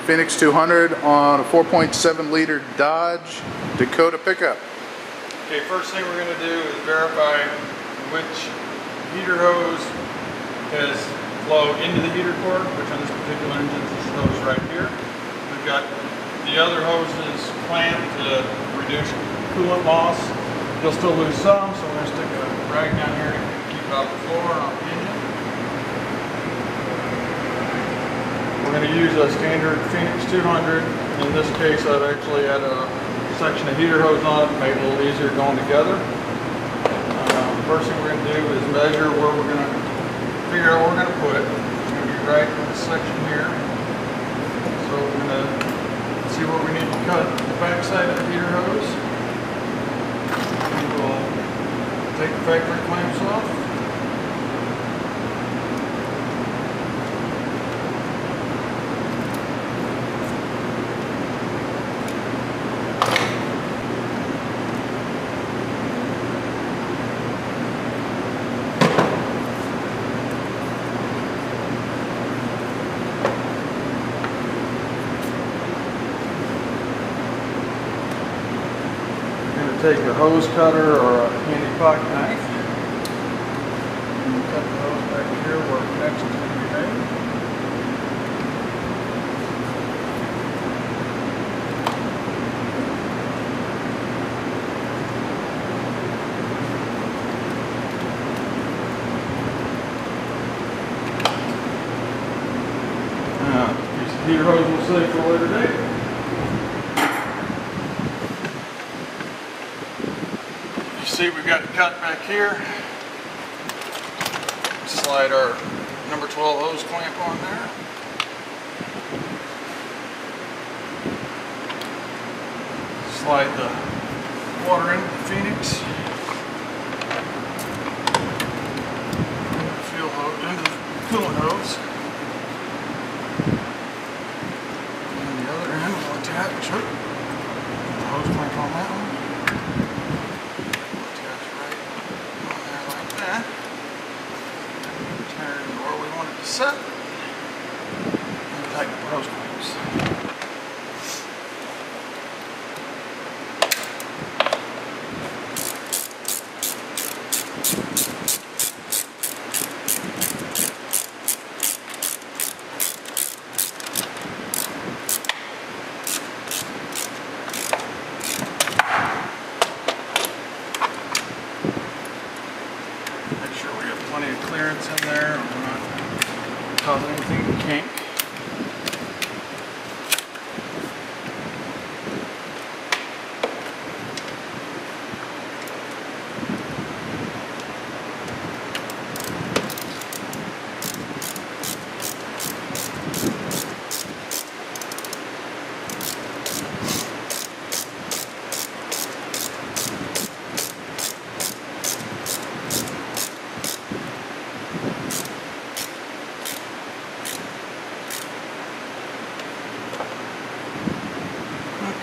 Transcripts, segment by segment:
Phoenix 200 on a 4.7 liter Dodge Dakota pickup. Okay, first thing we're going to do is verify which heater hose has flow into the heater core, which on this particular engine is this hose right here. We've got the other hoses clamped to reduce coolant loss. You'll still lose some, so we're going to stick a rag down here to keep it off the floor and off the engine. We're going to use a standard Phoenix 200. In this case, I've actually had a section of heater hose on it, made it a little easier going together. First thing we're going to do is measure where we're going to figure out where we're going to put it. It's going to be right in this section here. So we're going to see where we need to cut the back side of the heater hose. And we'll take the factory clamps off. Take a hose cutter or a handy pocket knife and cut the hose back here where the connection's going to be made. Now, piece of heater hose we'll save for a later date. See, we've got it cut back here. Slide our number 12 hose clamp on there. Slide the water into the Phoenix. Fuel hose into the coolant hose. And the other end we'll attach the hose clamp on that one. Turn where we want it to set and tighten the hose clamps. Plenty of clearance in there, we're not causing anything to kink.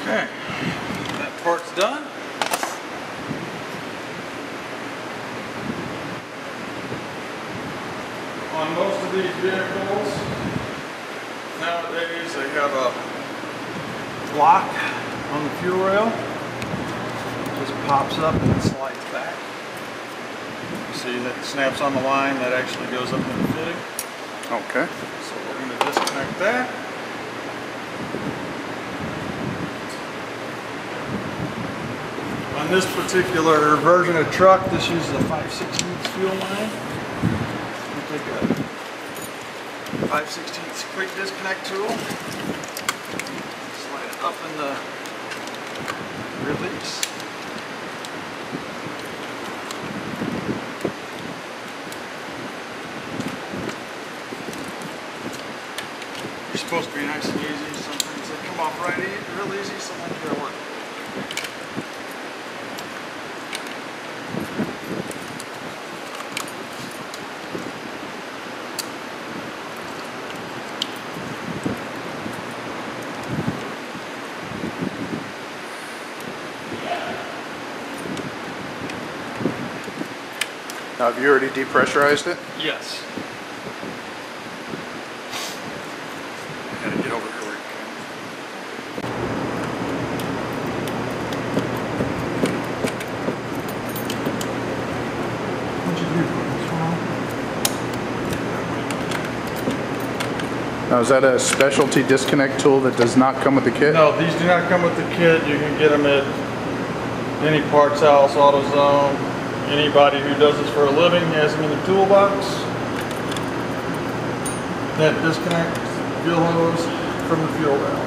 Okay, that part's done. On most of these vehicles, nowadays they have a lock on the fuel rail. It just pops up and it slides back. You see that snaps on the line, that actually goes up in the fitting. Okay. So we're going to disconnect that. On this particular version of truck, this uses a 5/16 fuel line. We'll take a 5/16 quick disconnect tool, slide it up in the release. They're supposed to be nice and easy. Sometimes they come off real easy, sometimes they're work. Now, have you already depressurized it? Yes. I gotta get over here where you can. Now, is that a specialty disconnect tool that does not come with the kit? No, these do not come with the kit. You can get them at any parts house, AutoZone. Anybody who does this for a living has them in the toolbox. That disconnect fuel hose from the fuel rail.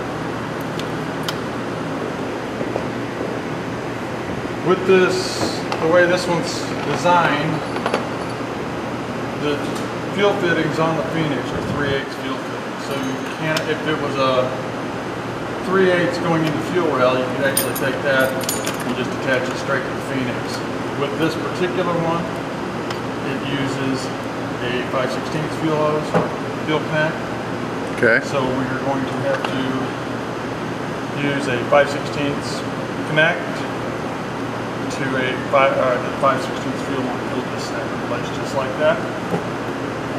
With this, the way this one's designed, the fuel fittings on the Phoenix are 3/8 fuel fittings. So you can't, if it was a 3/8 going into fuel rail, you could actually take that and just attach it straight to the Phoenix. With this particular one, it uses a 5/16 fuel hose or fuel connect. Okay. So we're going to have to use a 5/16 connect to a 5/16 fuel line. It'll just snap in place just like that.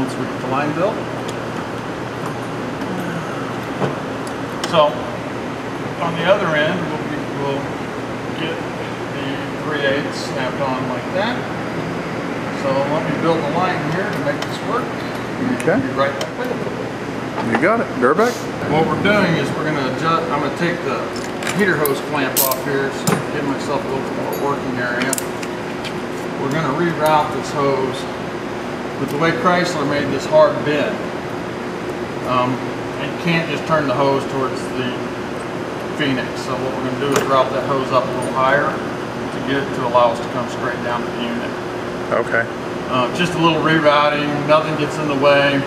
Once we get the line built. So on the other end, we'll get the 3/8 snapped on like that. So let me build a line here to make this work. Okay. Be right back with it. You got it. Durbeck? What we're doing is we're going to adjust. I'm going to take the heater hose clamp off here so I can give myself a little bit more working area. We're going to reroute this hose. But the way Chrysler made this hard bend, you can't just turn the hose towards the Phoenix. So what we're going to do is route that hose up a little higher to get it to allow us to come straight down to the unit. Okay. Just a little rerouting, nothing gets in the way.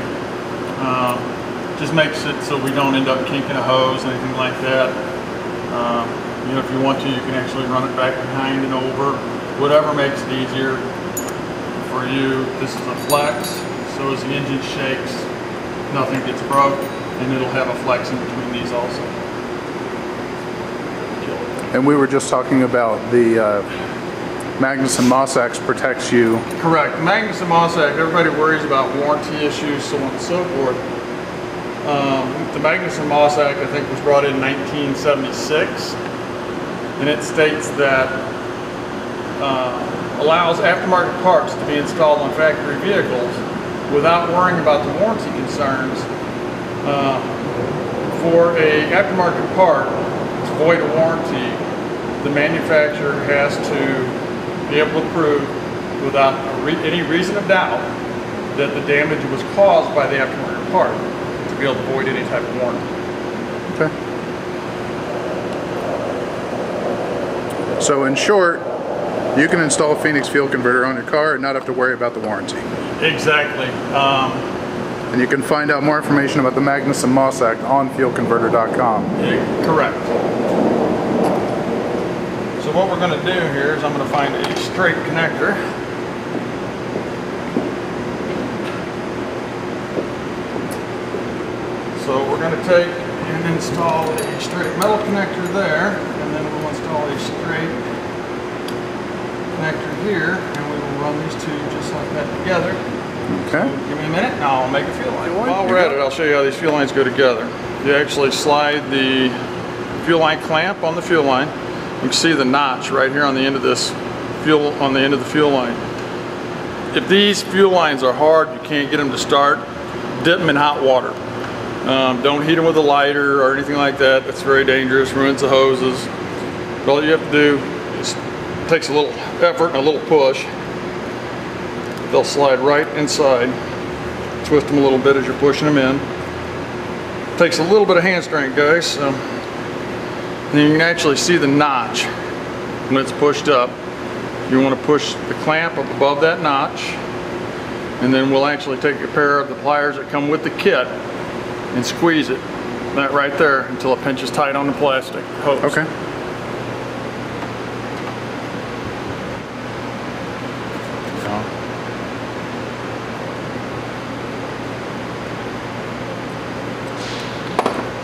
Just makes it so we don't end up kinking a hose, anything like that. You know, if you want to, you can actually run it back behind and over. Whatever makes it easier for you. This is a flex, so as the engine shakes, nothing gets broke, and it'll have a flex in between these also. And we were just talking about the Magnus and Mossack protects you. Correct. Magnus and Mossack, everybody worries about warranty issues, so on and so forth. The Magnus and Mossack, I think, was brought in 1976, and it states that allows aftermarket parts to be installed on factory vehicles without worrying about the warranty concerns. For a aftermarket part to void a warranty, the manufacturer has to be able to prove without any reason of doubt that the damage was caused by the aftermarket part to be able to void any type of warranty. Okay. So in short, you can install a Phoenix fuel converter on your car and not have to worry about the warranty. Exactly. And you can find out more information about the Magnus and Mossack on fuelconverter.com. Correct. So what we're going to do here is I'm going to find a straight connector. So we're going to take and install a straight metal connector there, and then we'll install a straight connector here, and we will run these two just like that together. Okay. So give me a minute and I'll make a fuel line. While we're at it, I'll show you how these fuel lines go together. You actually slide the fuel line clamp on the fuel line. You can see the notch right here on the end of this fuel, on the end of the fuel line. If these fuel lines are hard, you can't get them to start, dip them in hot water. Don't heat them with a lighter or anything like that. That's very dangerous, ruins the hoses. But all you have to do is, it takes a little effort and a little push. They'll slide right inside. Twist them a little bit as you're pushing them in. Takes a little bit of hand strength, guys. So. And you can actually see the notch when it's pushed up. You want to push the clamp up above that notch, and then we'll actually take a pair of the pliers that come with the kit and squeeze it, that right there, until it pinches tight on the plastic hose. Okay.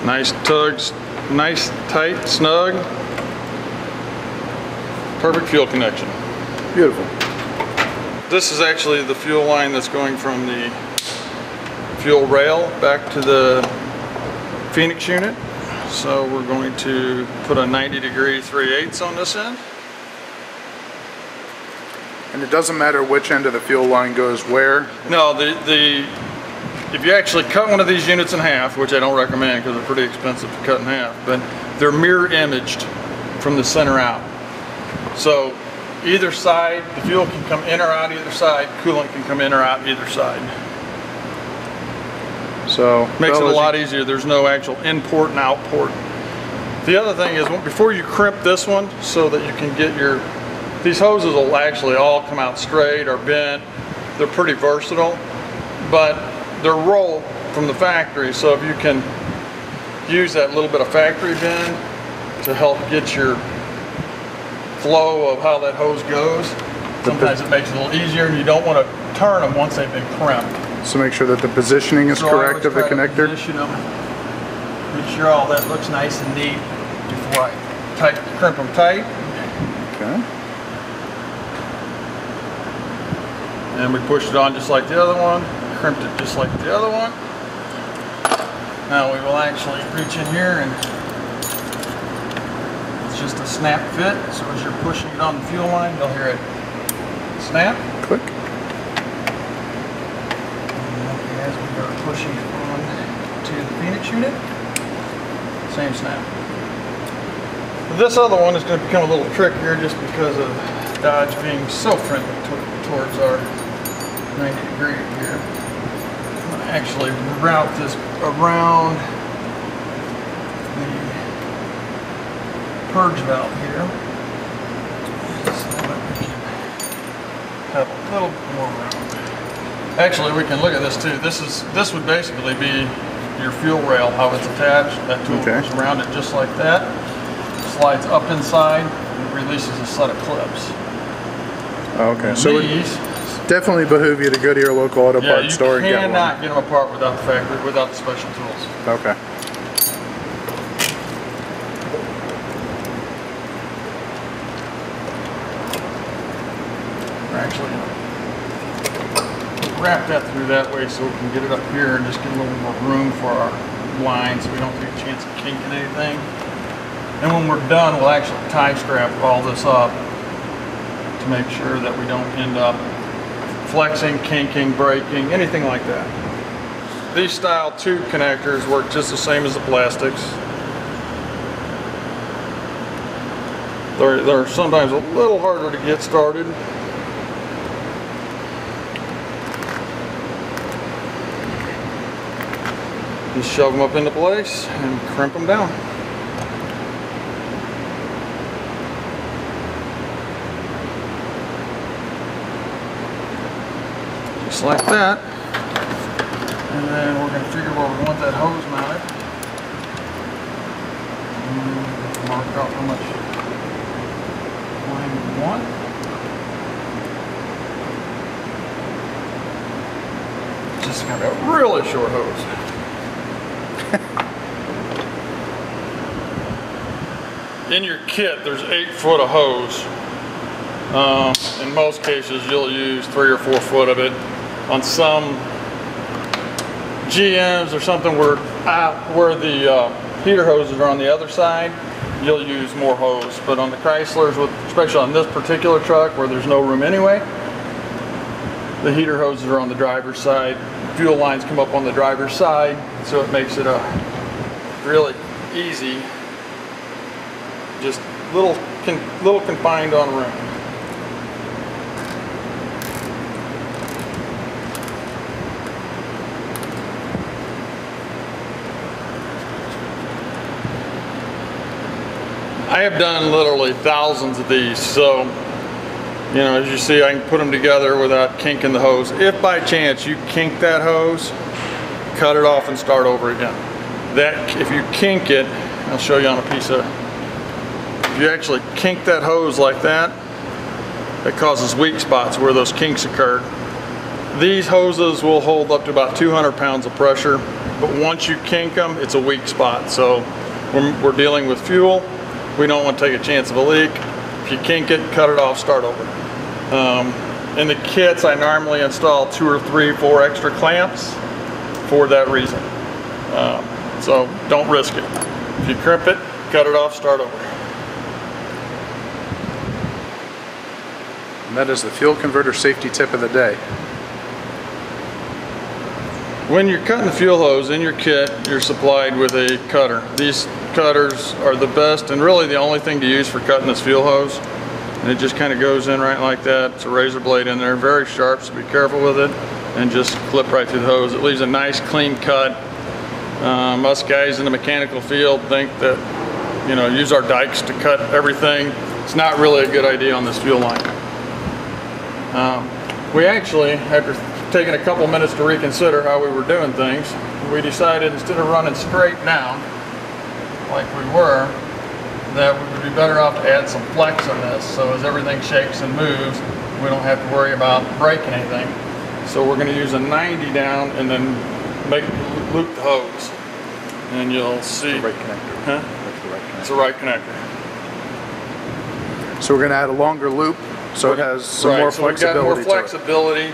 Nice tugs, nice, tight, snug. Perfect fuel connection. Beautiful. This is actually the fuel line that's going from the fuel rail back to the Phoenix unit. So we're going to put a 90-degree 3/8 on this end. And it doesn't matter which end of the fuel line goes where? No, if you actually cut one of these units in half, which I don't recommend because they're pretty expensive to cut in half, but they're mirror imaged from the center out. So either side, the fuel can come in or out either side, coolant can come in or out either side. So makes it a lot easier. There's no actual in-port and out-port. The other thing is, before you crimp this one so that you can get your, these hoses will actually all come out straight or bent. They're pretty versatile, but they're rolled from the factory, so if you can use that little bit of factory bend to help get your flow of how that hose goes, sometimes it makes it a little easier, and you don't want to turn them once they've been crimped. So make sure that the positioning is correct of the connector. Position them, make sure all that looks nice and neat before I crimp them tight. Okay. And we pushed it on just like the other one, crimped it just like the other one. Now we will actually reach in here, and it's just a snap fit, so as you're pushing it on the fuel line, you'll hear it snap. Click. As we are pushing it on to the Phoenix unit, same snap. This other one is going to become a little trickier just because of Dodge being so friendly towards our 90-degree here. I'm going to actually route this around the purge valve here, so that we can have a little more room. Actually, we can look at this too. This would basically be your fuel rail, how it's attached. That tool goes around it just like that. Slides up inside and releases a set of clips. Okay, and so these definitely behoove you to go to your local auto parts store and get one. You cannot get them apart without the factory, without the special tools. Okay. We're actually wrap that through that way so we can get it up here and just get a little more room for our line so we don't take a chance of kinking anything. And when we're done, we'll actually tie strap all this up to make sure that we don't end up flexing, kinking, breaking, anything like that. These style tube connectors work just the same as the plastics. They're sometimes a little harder to get started. Just shove them up into place and crimp them down. Just like that. And then we're going to figure where we want that hose mounted. And mark out how much line we want. Just got a really short hose. In your kit, there's 8 foot of hose. In most cases, you'll use 3 or 4 foot of it. On some GMs or something where the heater hoses are on the other side, you'll use more hose. But on the Chryslers, especially on this particular truck where there's no room anyway, the heater hoses are on the driver's side. Fuel lines come up on the driver's side, so it makes it a really easy, just little confined on room. I have done literally thousands of these, so you know, as you see, I can put them together without kinking the hose. If by chance you kink that hose, cut it off and start over again. That, if you kink it, I'll show you on a piece of, if you actually kink that hose like that, it causes weak spots where those kinks occur. These hoses will hold up to about 200 pounds of pressure, but once you kink them, it's a weak spot. So when we're dealing with fuel, we don't want to take a chance of a leak. If you kink it, cut it off, start over. In the kits, I normally install 2 or 3, 4 extra clamps for that reason. So don't risk it. If you crimp it, cut it off, start over. And that is the fuel converter safety tip of the day. When you're cutting the fuel hose in your kit, you're supplied with a cutter. These cutters are the best and really the only thing to use for cutting this fuel hose. And it just kind of goes in right like that. It's a razor blade in there, very sharp, so be careful with it. And just clip right through the hose. It leaves a nice clean cut. Us guys in the mechanical field think that, you know, use our dikes to cut everything. It's not really a good idea on this fuel line. We actually, after taking a couple minutes to reconsider how we were doing things, we decided instead of running straight down like we were, that we would be better off to add some flex in this, so as everything shakes and moves, we don't have to worry about breaking anything. So we're going to use a 90 down and then loop the hose, and you'll see. Right connector. Huh? That's the right connector. It's the right connector. So we're going to add a longer loop, so it has some more flexibility. We've got more flexibility.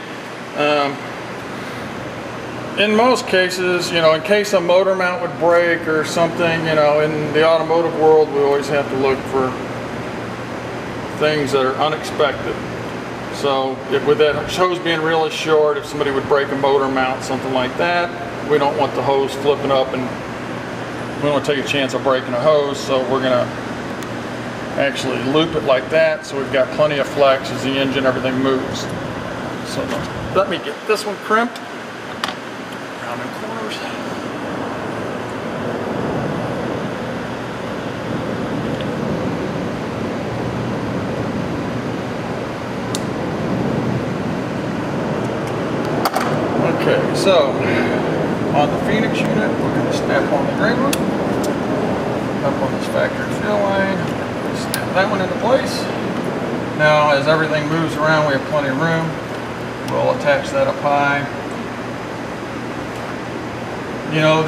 In most cases, you know, in case a motor mount would break or something, you know, in the automotive world, we always have to look for things that are unexpected. So with that hose being really short, if somebody would break a motor mount, something like that, we don't want the hose flipping up, and we don't want to take a chance of breaking a hose, so we're going to actually loop it like that, so we've got plenty of flex as the engine, everything moves. So let me get this one crimped. Around the corners. Okay, so on the Phoenix unit, we're going to snap on the green one, up on this factory fuel line, snap that one into place. Now, as everything moves around, we have plenty of room. We'll attach that up high. You know,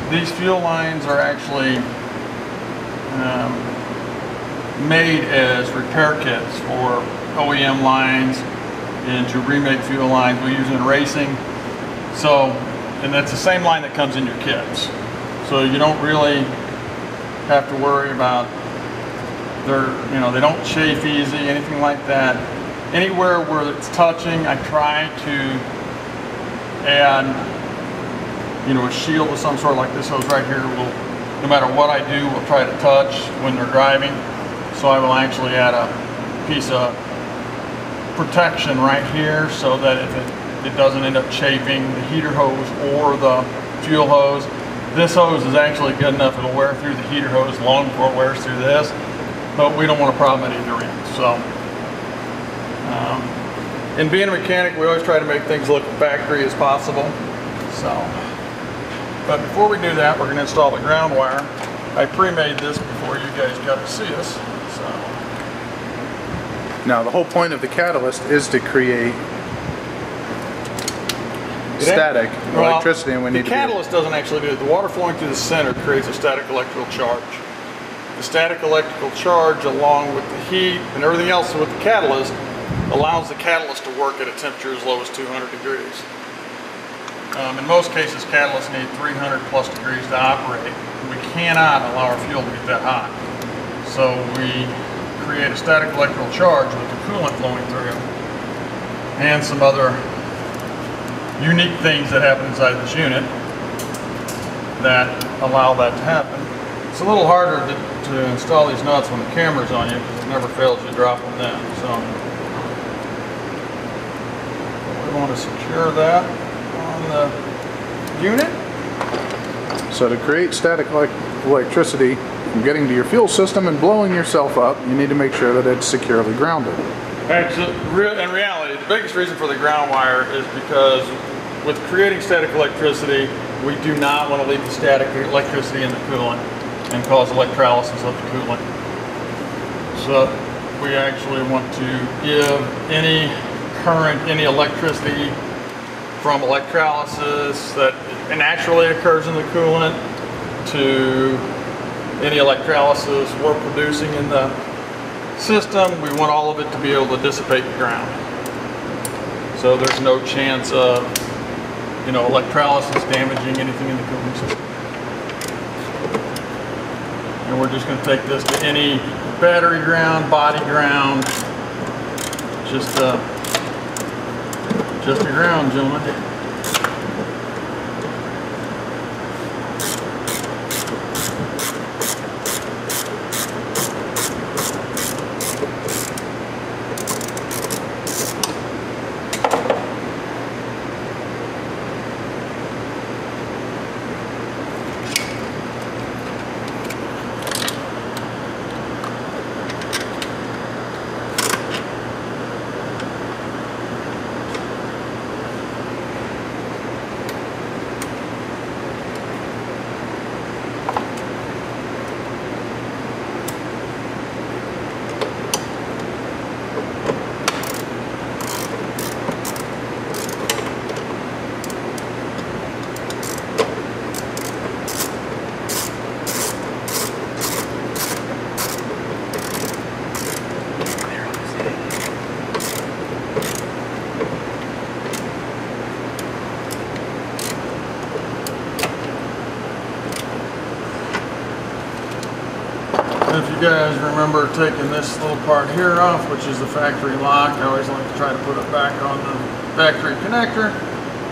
these fuel lines are actually made as repair kits for OEM lines and to remake fuel lines we use in racing. So, and that's the same line that comes in your kits. So you don't really have to worry about you know, they don't chafe easy, anything like that. Anywhere where it's touching, I try to add, you know, a shield of some sort, like this hose right here. Will, no matter what I do, will try to touch when they're driving. So I will actually add a piece of protection right here, so that if it doesn't end up chafing the heater hose or the fuel hose. This hose is actually good enough, it'll wear through the heater hose long before it wears through this, but we don't want a problem at either end. So, in being a mechanic, we always try to make things look factory as possible. So, but before we do that, we're going to install the ground wire. I pre-made this before you guys got to see us. So. Now, the whole point of the catalyst is to create static electricity, and we need the catalyst doesn't actually do it. The water flowing through the center creates a static electrical charge. The static electrical charge, along with the heat and everything else with the catalyst, allows the catalyst to work at a temperature as low as 200 degrees. In most cases, catalysts need 300 plus degrees to operate. We cannot allow our fuel to get that hot. So we create a static electrical charge with the coolant flowing through and some other unique things that happen inside this unit that allow that to happen. It's a little harder to install these nuts when the camera's on you, because it never fails you to drop them then. So we want to secure that on the unit. So to create static electricity from getting to your fuel system and blowing yourself up, you need to make sure that it's securely grounded. Actually, in reality, the biggest reason for the ground wire is because with creating static electricity, we do not want to leave the static electricity in the coolant and cause electrolysis of the coolant. So we actually want to give any current, any electricity from electrolysis that naturally occurs in the coolant to any electrolysis we're producing in the system. We want all of it to be able to dissipate the ground. So there's no chance of, you know, electrolysis damaging anything in the cooling system. And we're just going to take this to any battery ground, body ground, just your ground, gentlemen. And if you guys remember taking this little part here off, which is the factory lock, I always like to try to put it back on the factory connector.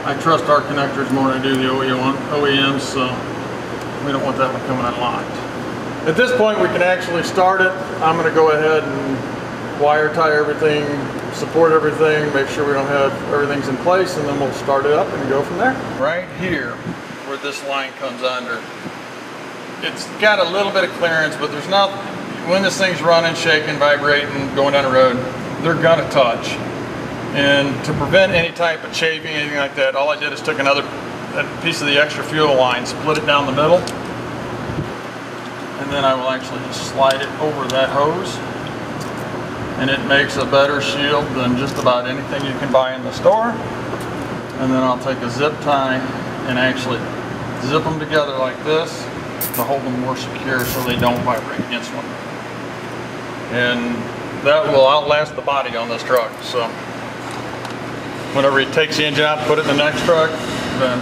I trust our connectors more than I do the OEMs, so we don't want that one coming unlocked. At this point, we can actually start it. I'm going to go ahead and wire tie everything, support everything, make sure we don't have everything's in place, and then we'll start it up and go from there. Right here, where this line comes under, it's got a little bit of clearance, but there's not, when this thing's running, shaking, vibrating, going down the road, they're gonna touch. And to prevent any type of chafing, anything like that, all I did is took another piece of the extra fuel line, split it down the middle, and then I will actually just slide it over that hose. And it makes a better shield than just about anything you can buy in the store. And then I'll take a zip tie and actually zip them together like this to hold them more secure so they don't vibrate against one. And that will outlast the body on this truck. So whenever he takes the engine out and put it in the next truck, then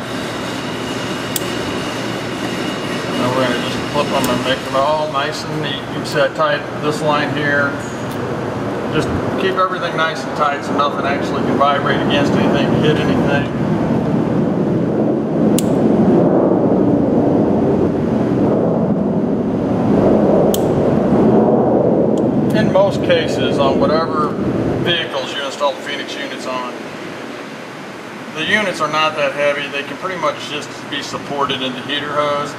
we're going to just flip them and make them all nice and neat. You can see I tied this line here. Just keep everything nice and tight so nothing actually can vibrate against anything, hit anything. In most cases, on whatever vehicles you install the Phoenix units on, the units are not that heavy. They can pretty much just be supported in the heater hose.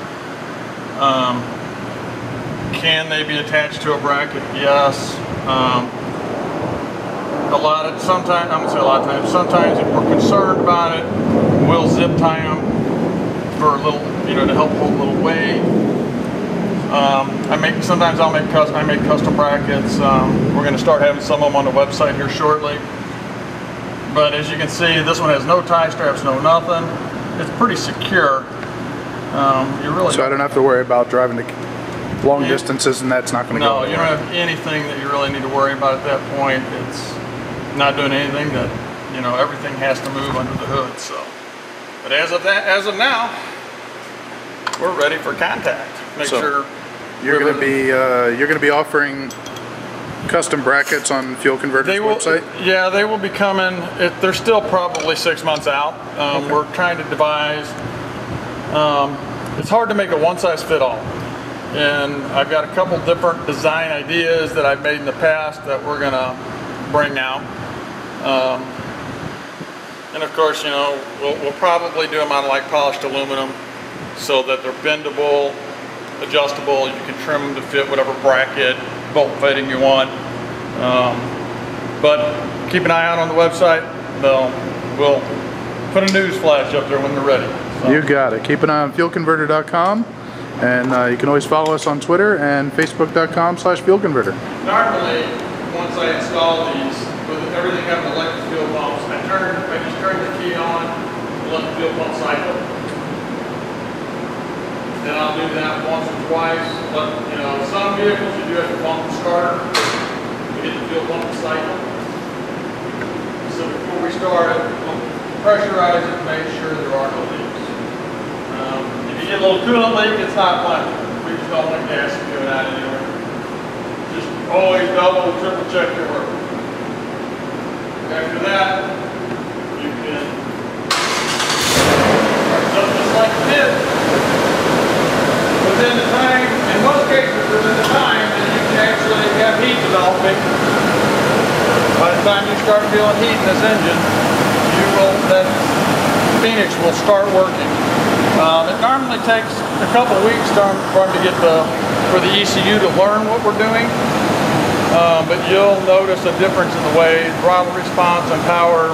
Can they be attached to a bracket? Yes. Sometimes, I'm gonna say a lot of times, sometimes if we're concerned about it, we'll zip tie them for a little, to help hold a little weight. Sometimes I make custom brackets. We're gonna start having some of them on the website here shortly. But as you can see, this one has no tie straps, no nothing. It's pretty secure. So I don't have to worry about driving to long distances, and that's not going to go anywhere. No, you don't have anything that you really need to worry about at that point. It's not doing anything that, everything has to move under the hood. So, but as of now, we're ready for contact. Make sure you're going to be offering custom brackets on Fuel Converter's website? Yeah, they will be coming. They're still probably 6 months out. Okay. We're trying to devise. It's hard to make a one-size-fit-all. And I've got a couple different design ideas that I've made in the past that we're gonna bring out. And of course, we'll probably do them out of like polished aluminum so that they're bendable, adjustable. You can trim them to fit whatever bracket, bolt fitting you want. But keep an eye out on the website. We'll put a news flash up there when they're ready. So. You got it. Keep an eye on fuelconverter.com. And you can always follow us on Twitter and facebook.com/fuelconverter. Normally, once I install these, with everything having electric fuel pumps, I just turn the key on, let the fuel pump cycle. Then I'll do that once or twice. But some vehicles you do have to pump the starter to get the fuel pump to cycle. So before we start it, we'll pressurize it to make sure there are no leaks. If you get a little coolant leak, it's not plenty. We just don't let gas coming out anywhere. Just always double, triple check your work. After that, you can adjust just like you did. Within the time, in most cases, within the time that you can actually have heat developing. By the time you start feeling heat in this engine, that Phoenix will start working. It normally takes a couple weeks for them to get for the ECU to learn what we're doing, but you'll notice a difference in the way throttle response and power.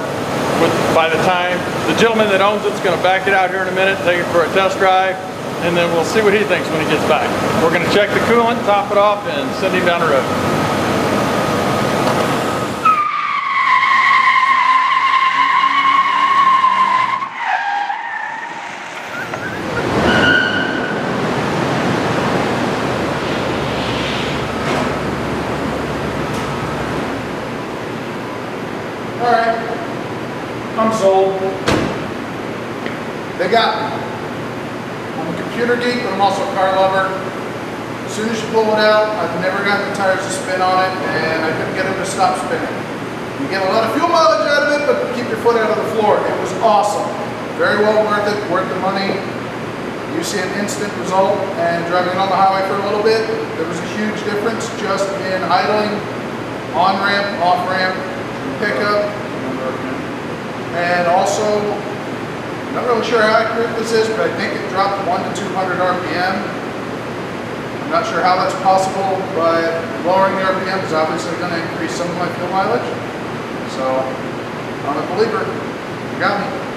By the time the gentleman that owns it's going to back it out here in a minute, take it for a test drive, and then we'll see what he thinks when he gets back. We're going to check the coolant, top it off, and send him down the road. Alright, I'm sold. They got me. I'm a computer geek, but I'm also a car lover. As soon as you pull it out. I've never gotten the tires to spin on it, and I couldn't get them to stop spinning. You get a lot of fuel mileage out of it, but keep your foot out of the floor. It was awesome. Very well worth it, worth the money. You see an instant result, and driving on the highway for a little bit, there was a huge difference just in idling, on-ramp, off-ramp, pickup, and also, I'm not really sure how accurate this is, but I think it dropped 1 to 200 RPM. I'm not sure how that's possible, but lowering the RPM is obviously going to increase some of my fuel mileage. So, I'm a believer. You got me.